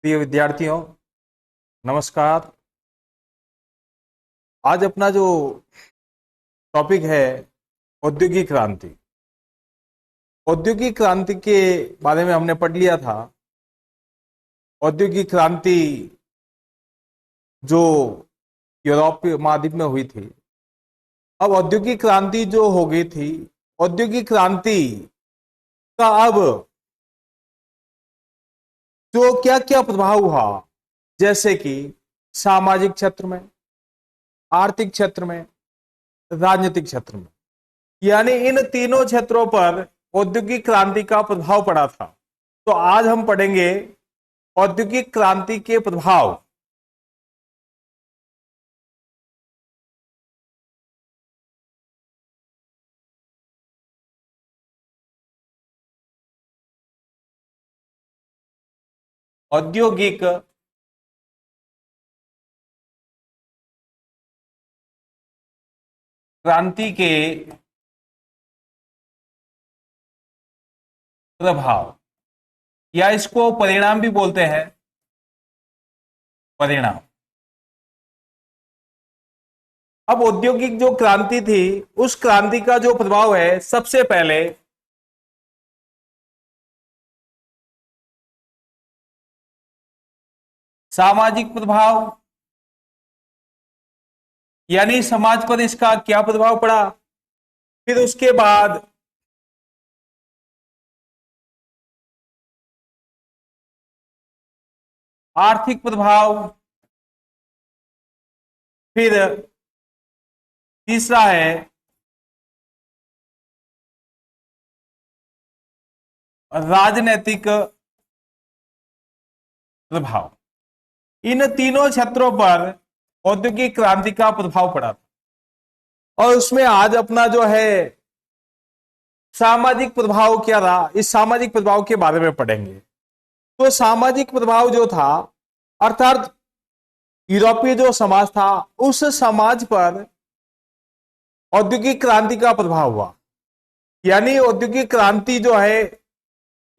प्रिय विद्यार्थियों, नमस्कार। आज अपना जो टॉपिक है औद्योगिक क्रांति। औद्योगिक क्रांति के बारे में हमने पढ़ लिया था। औद्योगिक क्रांति जो यूरोपीय महाद्वीप में हुई थी। अब औद्योगिक क्रांति जो हो गई थी, औद्योगिक क्रांति का अब जो क्या क्या प्रभाव हुआ, जैसे कि सामाजिक क्षेत्र में, आर्थिक क्षेत्र में, राजनीतिक क्षेत्र में, यानी इन तीनों क्षेत्रों पर औद्योगिक क्रांति का प्रभाव पड़ा था। तो आज हम पढ़ेंगे औद्योगिक क्रांति के प्रभाव। औद्योगिक क्रांति के प्रभाव, या इसको परिणाम भी बोलते हैं। परिणाम। अब औद्योगिक जो क्रांति थी, उस क्रांति का जो प्रभाव है, सबसे पहले सामाजिक प्रभाव, यानी समाज पर इसका क्या प्रभाव पड़ा। फिर उसके बाद आर्थिक प्रभाव। फिर तीसरा है राजनीतिक प्रभाव। इन तीनों क्षेत्रों पर औद्योगिक क्रांति का प्रभाव पड़ा था। और उसमें आज अपना जो है सामाजिक प्रभाव क्या रहा, इस सामाजिक प्रभाव के बारे में पढ़ेंगे। तो सामाजिक प्रभाव जो था, अर्थात यूरोपीय जो समाज था, उस समाज पर औद्योगिक क्रांति का प्रभाव हुआ। यानी औद्योगिक क्रांति जो है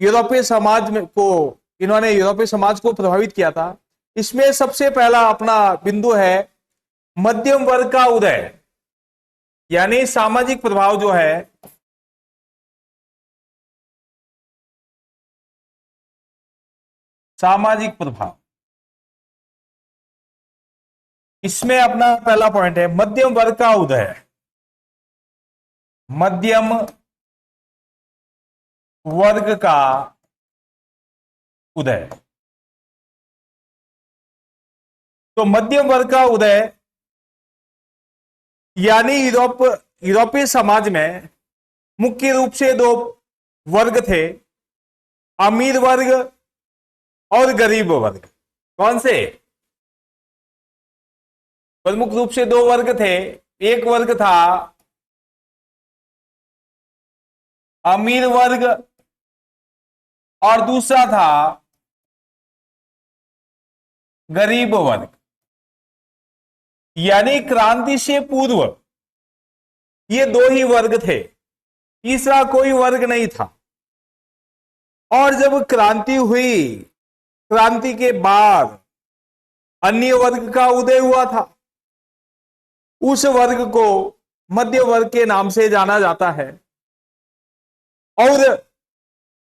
यूरोपीय समाज में को इन्होंने यूरोपीय समाज को प्रभावित किया था। इसमें सबसे पहला अपना बिंदु है मध्यम वर्ग का उदय। यानी सामाजिक प्रभाव जो है सामाजिक प्रभाव, इसमें अपना पहला पॉइंट है मध्यम वर्ग का उदय। मध्यम वर्ग का उदय। तो मध्यम वर्ग का उदय यानी यूरोपीय समाज में मुख्य रूप से दो वर्ग थे, अमीर वर्ग और गरीब वर्ग। कौन से? प्रमुख रूप से दो वर्ग थे। एक वर्ग था अमीर वर्ग और दूसरा था गरीब वर्ग। यानी क्रांति से पूर्व ये दो ही वर्ग थे, तीसरा कोई वर्ग नहीं था। और जब क्रांति हुई, क्रांति के बाद अन्य वर्ग का उदय हुआ था। उस वर्ग को मध्य वर्ग के नाम से जाना जाता है। और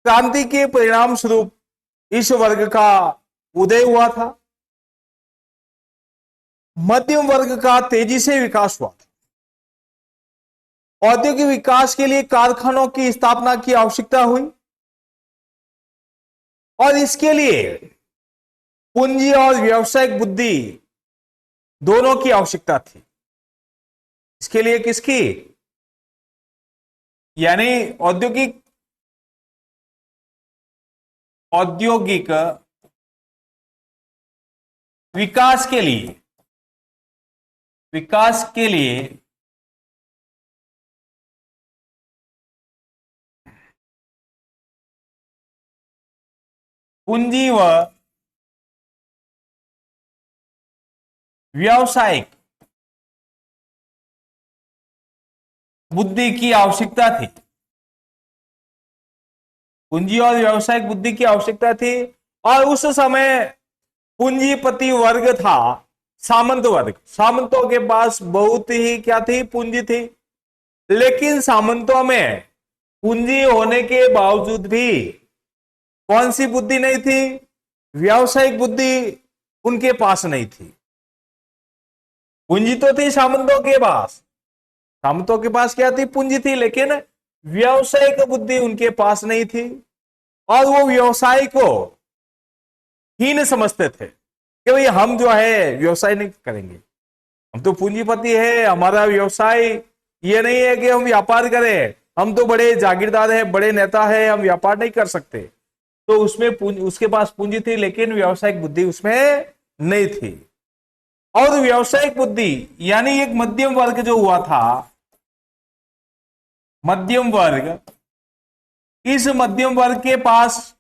क्रांति के परिणाम स्वरूप इस वर्ग का उदय हुआ था। मध्यम वर्ग का तेजी से विकास हुआ था। औद्योगिक विकास के लिए कारखानों की स्थापना की आवश्यकता हुई और इसके लिए पूंजी और व्यावसायिक बुद्धि दोनों की आवश्यकता थी। इसके लिए किसकी? यानी औद्योगिक विकास के लिए पूंजी व व्यावसायिक बुद्धि की आवश्यकता थी। पूंजी और व्यावसायिक बुद्धि की आवश्यकता थी। और उस समय पूंजीपति वर्ग था सामंत वर्ग। सामंतों के पास बहुत ही क्या थी, पूंजी थी। लेकिन सामंतों में पूंजी होने के बावजूद भी कौन सी बुद्धि नहीं थी, व्यावसायिक बुद्धि उनके पास नहीं थी। पूंजी तो थी सामंतों के पास, सामंतों के पास क्या थी, पूंजी थी, लेकिन व्यावसायिक बुद्धि उनके पास नहीं थी। और वो व्यवसाय को हीन समझते थे कि भाई हम जो है व्यवसाय नहीं करेंगे, हम तो पूंजीपति है, हमारा व्यवसाय ये नहीं है कि हम व्यापार करें, हम तो बड़े जागीरदार हैं, बड़े नेता हैं, हम व्यापार नहीं कर सकते। तो उसमें उसके पास पूंजी थी लेकिन व्यावसायिक बुद्धि उसमें नहीं थी। और व्यावसायिक बुद्धि यानी एक मध्यम वर्ग जो हुआ था, मध्यम वर्ग, इस मध्यम वर्ग के पास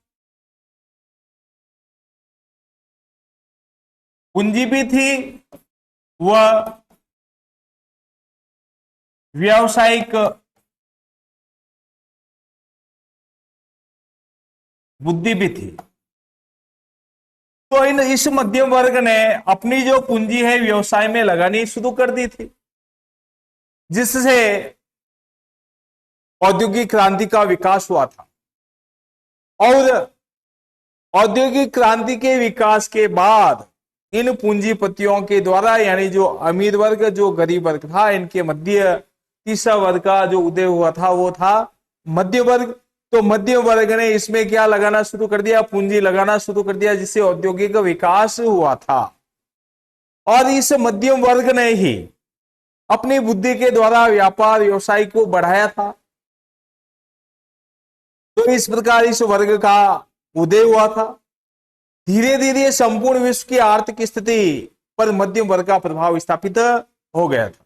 पूंजी भी थी, वह व्यावसायिक बुद्धि भी थी। तो इस मध्यम वर्ग ने अपनी जो पूंजी है व्यवसाय में लगानी शुरू कर दी थी, जिससे औद्योगिक क्रांति का विकास हुआ था। और औद्योगिक क्रांति के विकास के बाद इन पूंजीपतियों के द्वारा, यानी जो अमीर वर्ग जो गरीब वर्ग था, इनके मध्य तीसरा वर्ग का जो उदय हुआ था वो था मध्य वर्ग। तो मध्य वर्ग ने इसमें क्या लगाना शुरू कर दिया, पूंजी लगाना शुरू कर दिया, जिससे औद्योगिक विकास हुआ था। और इस मध्यम वर्ग ने ही अपनी बुद्धि के द्वारा व्यापार व्यवसाय को बढ़ाया था। तो इस प्रकार इस वर्ग का उदय हुआ था। धीरे धीरे संपूर्ण विश्व की आर्थिक स्थिति पर मध्यम वर्ग का प्रभाव स्थापित हो गया था।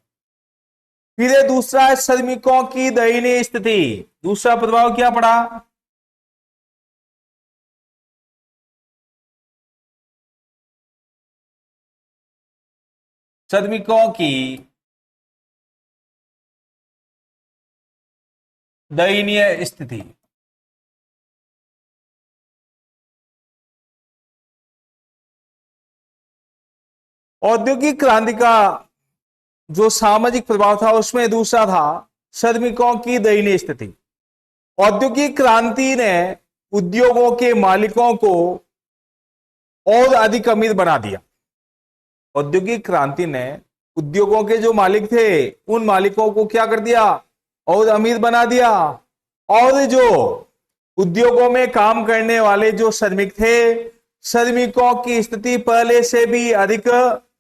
फिर दूसरा है श्रमिकों की दयनीय स्थिति। दूसरा प्रभाव क्या पड़ा, श्रमिकों की दयनीय स्थिति। औद्योगिक क्रांति का जो सामाजिक प्रभाव था उसमें दूसरा था श्रमिकों की दयनीय स्थिति। औद्योगिक क्रांति ने उद्योगों के मालिकों को और अधिक अमीर बना दिया। औद्योगिक क्रांति ने उद्योगों के जो मालिक थे उन मालिकों को क्या कर दिया, और अमीर बना दिया। और जो उद्योगों में काम करने वाले जो श्रमिक थे, श्रमिकों की स्थिति पहले से भी अधिक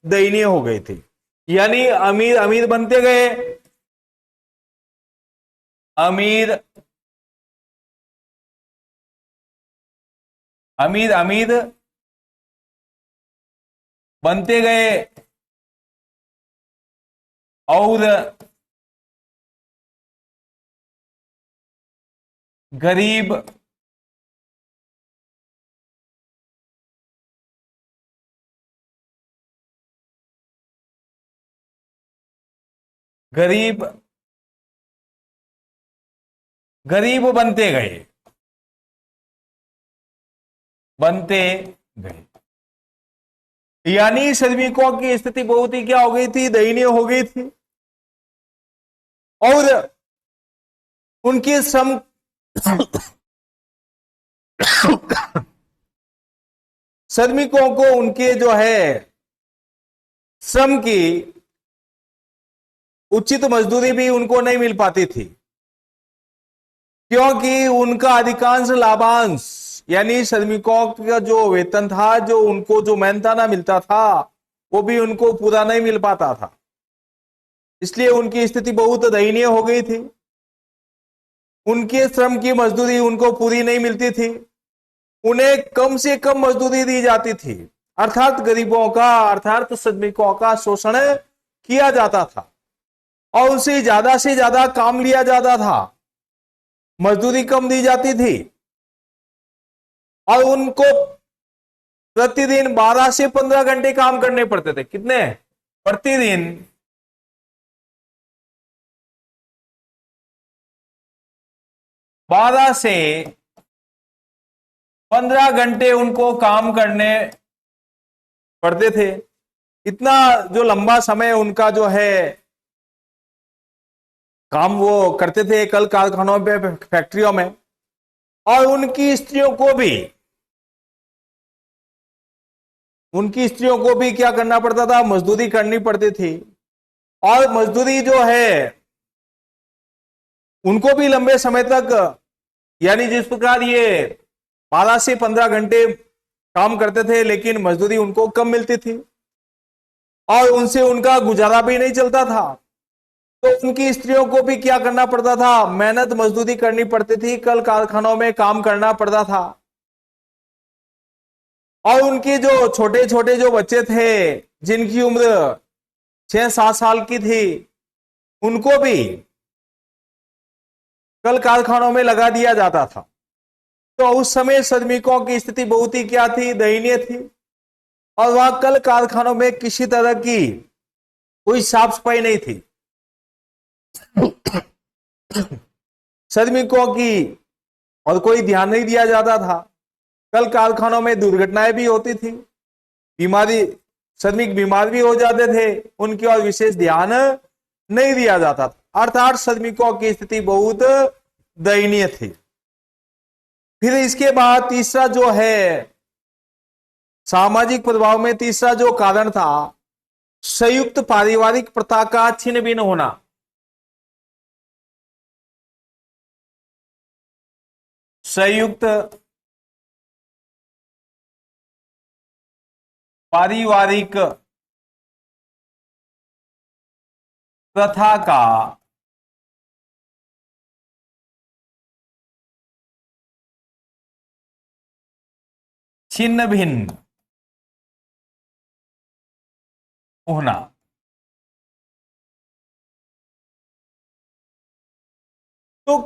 दयनीय हो गई थी। यानी अमीर अमीर बनते गए, अमीर अमीर अमीर बनते गए और गरीब गरीब गरीब बनते गए। यानी श्रमिकों की स्थिति बहुत ही क्या हो गई थी, दयनीय हो गई थी। और उनके श्रम श्रमिकों को उनके जो है श्रम की उचित मजदूरी भी उनको नहीं मिल पाती थी, क्योंकि उनका अधिकांश लाभांश यानी श्रमिकों का जो वेतन था, जो उनको जो मेहनताना मिलता था, वो भी उनको पूरा नहीं मिल पाता था। इसलिए उनकी स्थिति बहुत दयनीय हो गई थी। उनके श्रम की मजदूरी उनको पूरी नहीं मिलती थी, उन्हें कम से कम मजदूरी दी जाती थी, अर्थात गरीबों का, अर्थात श्रमिकों का शोषण किया जाता था और उनसे ज्यादा से ज्यादा काम लिया जाता था, मजदूरी कम दी जाती थी। और उनको प्रतिदिन 12 से 15 घंटे काम करने पड़ते थे। कितने, प्रतिदिन 12 से 15 घंटे उनको काम करने पढ़ते थे। इतना जो लंबा समय उनका जो है काम वो करते थे कल कारखानों पे, फैक्ट्रियों में, और उनकी स्त्रियों को भी क्या करना पड़ता था, मजदूरी करनी पड़ती थी। और मजदूरी जो है उनको भी लंबे समय तक, यानी जिस प्रकार ये 12 से 15 घंटे काम करते थे, लेकिन मजदूरी उनको कम मिलती थी और उनसे उनका गुजारा भी नहीं चलता था। तो उनकी स्त्रियों को भी क्या करना पड़ता था, मेहनत मजदूरी करनी पड़ती थी, कल कारखानों में काम करना पड़ता था। और उनके जो छोटे छोटे जो बच्चे थे, जिनकी उम्र 6-7 साल की थी, उनको भी कल कारखानों में लगा दिया जाता था। तो उस समय श्रमिकों की स्थिति बहुत ही क्या थी, दयनीय थी। और वहां कल कारखानों में किसी तरह की कोई साफ सफाई नहीं थी। श्रमिकों की और कोई ध्यान नहीं दिया जाता था। कल कारखानों में दुर्घटनाएं भी होती थी, श्रमिक बीमार भी हो जाते थे, उनकी और विशेष ध्यान नहीं दिया जाता था। अर्थात श्रमिकों की स्थिति बहुत दयनीय थी। फिर इसके बाद तीसरा जो है सामाजिक प्रभाव में, तीसरा जो कारण था, संयुक्त पारिवारिक प्रथा का छिन्न भिन्न होना। संयुक्त पारिवारिक प्रथा का छिन्न भिन्न होना। तो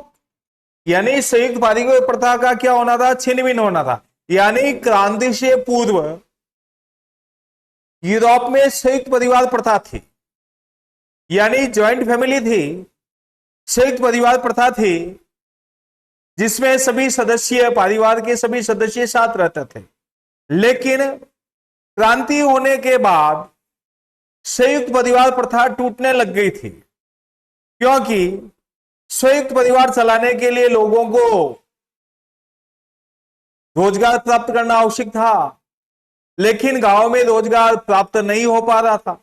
यानी संयुक्त पारिवारिक प्रथा का क्या होना था, छिन्न भिन्न होना था। यानी क्रांति से पूर्व यूरोप में संयुक्त परिवार प्रथा थी, यानी ज्वाइंट फैमिली थी, संयुक्त परिवार प्रथा थी, जिसमें सभी सदस्य, परिवार के सभी सदस्य साथ रहते थे। लेकिन क्रांति होने के बाद संयुक्त परिवार प्रथा टूटने लग गई थी, क्योंकि संयुक्त परिवार चलाने के लिए लोगों को रोजगार प्राप्त करना आवश्यक था, लेकिन गांव में रोजगार प्राप्त नहीं हो पा रहा था।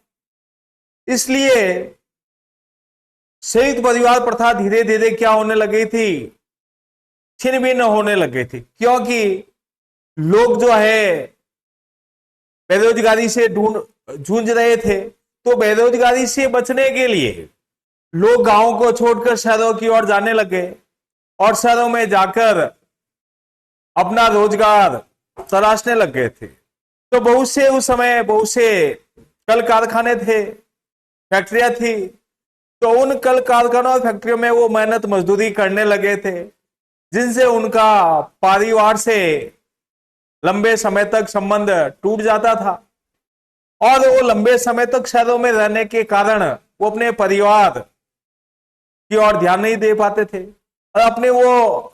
इसलिए संयुक्त परिवार प्रथा धीरे धीरे क्या होने लगी थी, छिन्न भिन्न होने लग गई थी, क्योंकि लोग जो है बेरोजगारी से जूझ रहे थे। तो बेरोजगारी से बचने के लिए लोग गांवों को छोड़कर शहरों की ओर जाने लगे और शहरों में जाकर अपना रोजगार तलाशने लग गए थे। तो बहुत से उस समय बहुत से कल कारखाने थे, फैक्ट्रियां थी। तो उन कल कारखानों और फैक्ट्रियों में वो मेहनत मजदूरी करने लगे थे, जिनसे उनका परिवार से लंबे समय तक संबंध टूट जाता था। और वो लंबे समय तक शहरों में रहने के कारण वो अपने परिवार की ओर ध्यान नहीं दे पाते थे, और अपने वो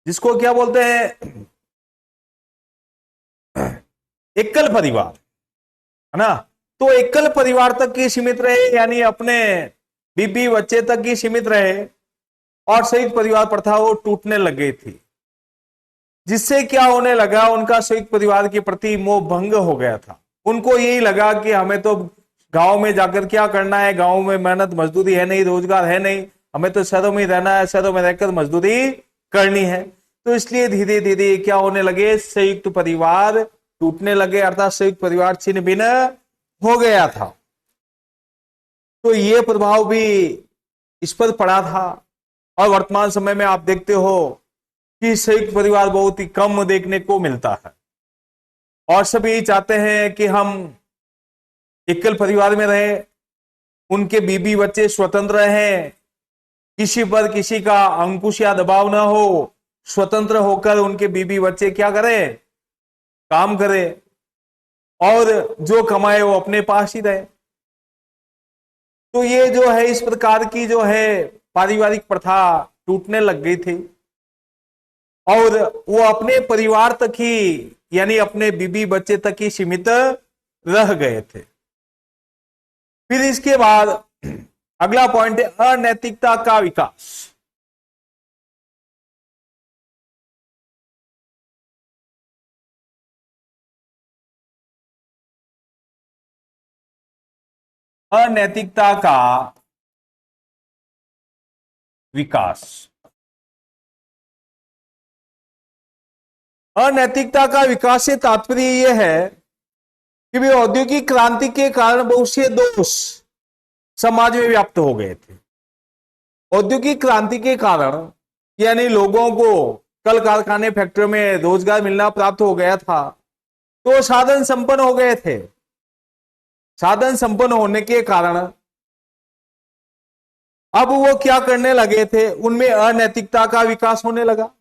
जिसको क्या बोलते हैं एकल परिवार, है ना, तो एकल परिवार तक ही सीमित रहे, यानी अपने बीबी बच्चे तक ही सीमित रहे, और संयुक्त परिवार प्रथा वो टूटने लग गई थी। जिससे क्या होने लगा, उनका संयुक्त परिवार के प्रति मोह भंग हो गया था। उनको यही लगा कि हमें तो गांव में जाकर क्या करना है, गांव में मेहनत मजदूरी है नहीं, रोजगार है नहीं, हमें तो शहरों में रहना है, शहरों में रहकर मजदूरी करनी है। तो इसलिए धीरे धीरे क्या होने लगे, संयुक्त परिवार टूटने लगे, अर्थात संयुक्त परिवार छिन्न भिन्न हो गया था। तो ये प्रभाव भी इस पर पड़ा था। और वर्तमान समय में आप देखते हो कि संयुक्त परिवार बहुत ही कम देखने को मिलता है, और सभी चाहते हैं कि हम एकल परिवार में रहें, उनके बीबी बच्चे स्वतंत्र रहें, किसी पर किसी का अंकुश या दबाव ना हो, स्वतंत्र होकर उनके बीबी बच्चे क्या करें, काम करें, और जो कमाए वो अपने पास ही रहे। तो ये जो है इस प्रकार की जो है पारिवारिक प्रथा टूटने लग गई थी, और वो अपने परिवार तक ही यानी अपने बीबी बच्चे तक ही सीमित रह गए थे। फिर इसके बाद अगला पॉइंट है अनैतिकता का विकास। अनैतिकता का विकास। अनैतिकता का विकास से तात्पर्य यह है कि भी औद्योगिक क्रांति के कारण बहुत से दोष समाज में व्याप्त हो गए थे। औद्योगिक क्रांति के कारण यानी लोगों को कल कारखाने फैक्ट्रियों में रोजगार मिलना प्राप्त हो गया था, तो साधन संपन्न हो गए थे। साधन संपन्न होने के कारण अब वो क्या करने लगे थे, उनमें अनैतिकता का विकास होने लगा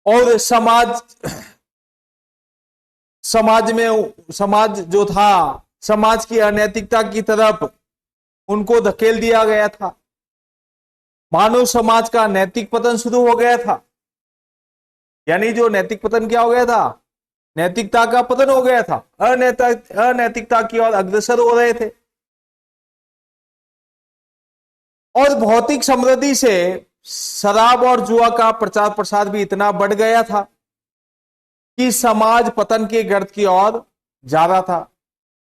और समाज जो था, समाज की अनैतिकता की तरफ उनको धकेल दिया गया था। मानव समाज का नैतिक पतन शुरू हो गया था। यानी जो नैतिक पतन क्या हो गया था, नैतिकता का पतन हो गया था, अनैतिकता की ओर अग्रसर हो रहे थे। और भौतिक समृद्धि से शराब और जुआ का प्रचार प्रसार भी इतना बढ़ गया था कि समाज पतन के गर्त की ओर जा रहा था।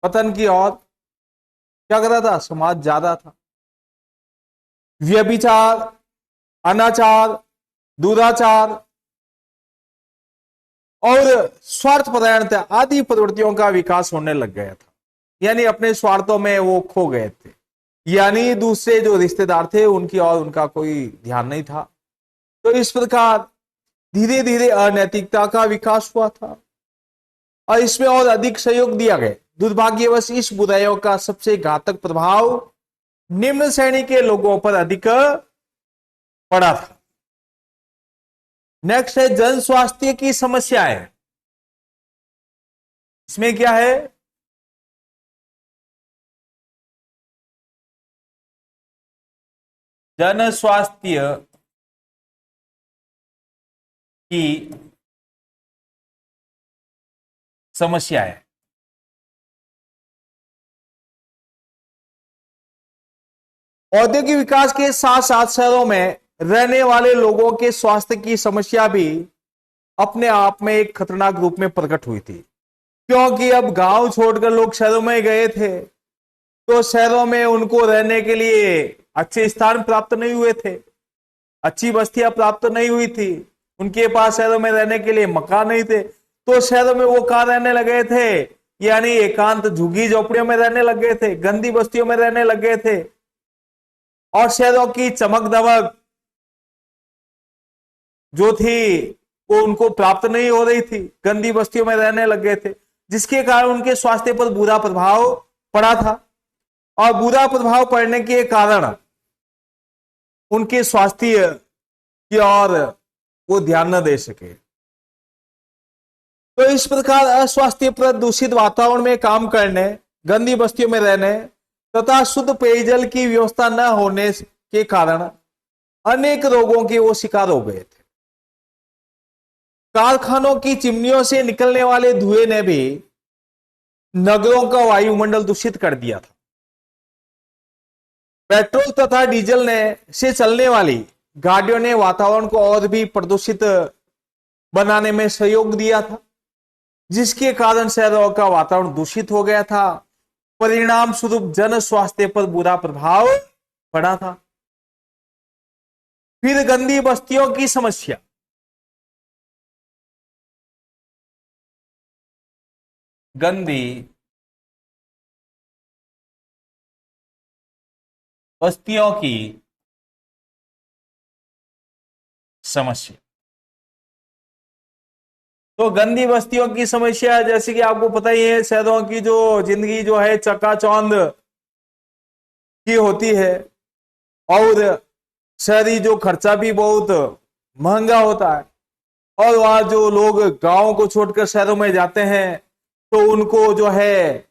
पतन की ओर क्या कर रहा था, समाज जा रहा था। व्यभिचार, अनाचार, दुराचार और स्वार्थपरायणता आदि प्रवृत्तियों का विकास होने लग गया था। यानी अपने स्वार्थों में वो खो गए थे, यानी दूसरे जो रिश्तेदार थे उनकी और उनका कोई ध्यान नहीं था। तो इस प्रकार धीरे धीरे अनैतिकता का विकास हुआ था और इसमें और अधिक सहयोग दिया गया। दुर्भाग्यवश इस बुराइयों का सबसे घातक प्रभाव निम्न श्रेणी के लोगों पर अधिक पड़ा था। नेक्स्ट है जन स्वास्थ्य की समस्याएं। इसमें क्या है, जन स्वास्थ्य की समस्याएं। औद्योगिक विकास के साथ साथ शहरों में रहने वाले लोगों के स्वास्थ्य की समस्या भी अपने आप में एक खतरनाक रूप में प्रकट हुई थी, क्योंकि अब गांव छोड़कर लोग शहरों में गए थे, तो शहरों में उनको रहने के लिए अच्छे स्थान प्राप्त नहीं हुए थे, अच्छी बस्तियां प्राप्त नहीं हुई थी, उनके पास शहरों में रहने के लिए मकान नहीं थे। तो शहरों में वो कहां रहने लगे थे, यानी एकांत झुग्गी झोपड़ियों में रहने लग गए थे, गंदी बस्तियों में रहने लग गए थे। और शहरों की चमक दमक जो थी वो उनको प्राप्त नहीं हो रही थी, गंदी बस्तियों में रहने लग गए थे, जिसके कारण उनके स्वास्थ्य पर बुरा प्रभाव पड़ा था। और बुरा प्रभाव पड़ने के कारण उनके स्वास्थ्य की ओर वो ध्यान न दे सके। तो इस प्रकार अस्वास्थ्य प्रदूषित वातावरण में काम करने, गंदी बस्तियों में रहने तथा शुद्ध पेयजल की व्यवस्था न होने के कारण अनेक रोगों के वो शिकार हो गए थे। कारखानों की चिमनियों से निकलने वाले धुएं ने भी नगरों का वायुमंडल दूषित कर दिया था। पेट्रोल तथा डीजल से चलने वाली गाड़ियों ने वातावरण को और भी प्रदूषित बनाने में सहयोग दिया था, जिसके कारण शहरों का वातावरण दूषित हो गया था। परिणाम स्वरूप जन स्वास्थ्य पर बुरा प्रभाव पड़ा था। फिर गंदी बस्तियों की समस्या। गंदी बस्तियों की समस्या। तो गंदी बस्तियों की समस्या जैसे कि आपको पता ही है, शहरों की जो जिंदगी जो है चकाचौंध की होती है और शहरी जो खर्चा भी बहुत महंगा होता है। और वहां जो लोग गांवों को छोड़कर शहरों में जाते हैं तो उनको जो है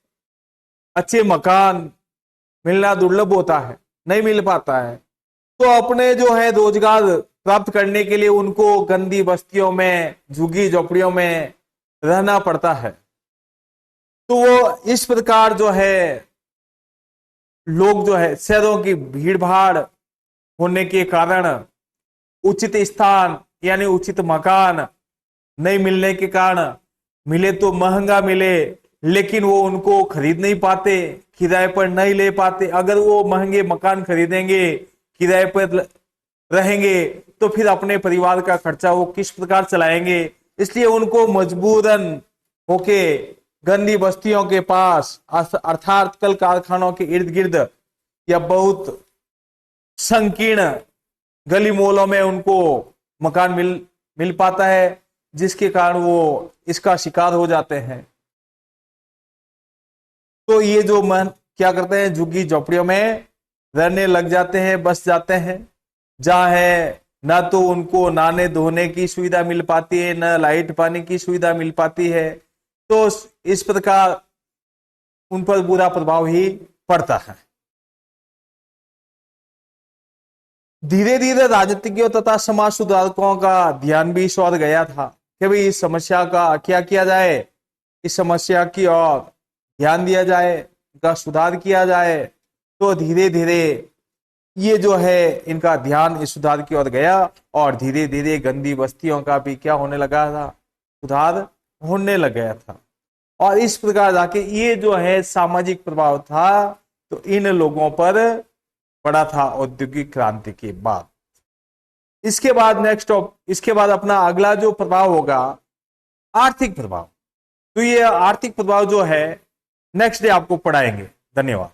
अच्छे मकान मिलना दुर्लभ होता है, नहीं मिल पाता है। तो अपने जो है रोजगार प्राप्त करने के लिए उनको गंदी बस्तियों में, झुग्गी झोपड़ियों में रहना पड़ता है। तो वो इस प्रकार जो है लोग जो है शहरों की भीड़ भाड़ होने के कारण उचित स्थान यानी उचित मकान नहीं मिलने के कारण, मिले तो महंगा मिले लेकिन वो उनको खरीद नहीं पाते, किराए पर नहीं ले पाते। अगर वो महंगे मकान खरीदेंगे, किराए पर रहेंगे, तो फिर अपने परिवार का खर्चा वो किस प्रकार चलाएंगे। इसलिए उनको मजबूरन होके गंदी बस्तियों के पास अर्थात कल कारखानों के इर्द गिर्द या बहुत संकीर्ण गली मोहल्लों में उनको मकान मिल पाता है, जिसके कारण वो इसका शिकार हो जाते हैं। तो ये जो मन क्या करते हैं, झुग्गी झोपड़ियों में रहने लग जाते हैं, बस जाते हैं, जहां है ना तो उनको नहाने धोने की सुविधा मिल पाती है, न लाइट पानी की सुविधा मिल पाती है। तो इस प्रकार उन पर बुरा प्रभाव ही पड़ता है। धीरे धीरे राजनीतिज्ञों तथा समाज सुधारकों का ध्यान भी इस ओर गया था कि भाई इस समस्या का क्या किया जाए, इस समस्या की ओर ध्यान दिया जाए, इनका सुधार किया जाए। तो धीरे धीरे ये जो है इनका ध्यान इस सुधार की ओर गया और धीरे धीरे गंदी बस्तियों का भी क्या होने लगा था, सुधार होने लग गया था। और इस प्रकार जाके ये जो है सामाजिक प्रभाव था तो इन लोगों पर पड़ा था औद्योगिक क्रांति के बाद। इसके बाद इसके बाद अपना अगला जो प्रभाव होगा आर्थिक प्रभाव। तो ये आर्थिक प्रभाव जो है नेक्स्ट डे आपको पढ़ाएंगे। धन्यवाद।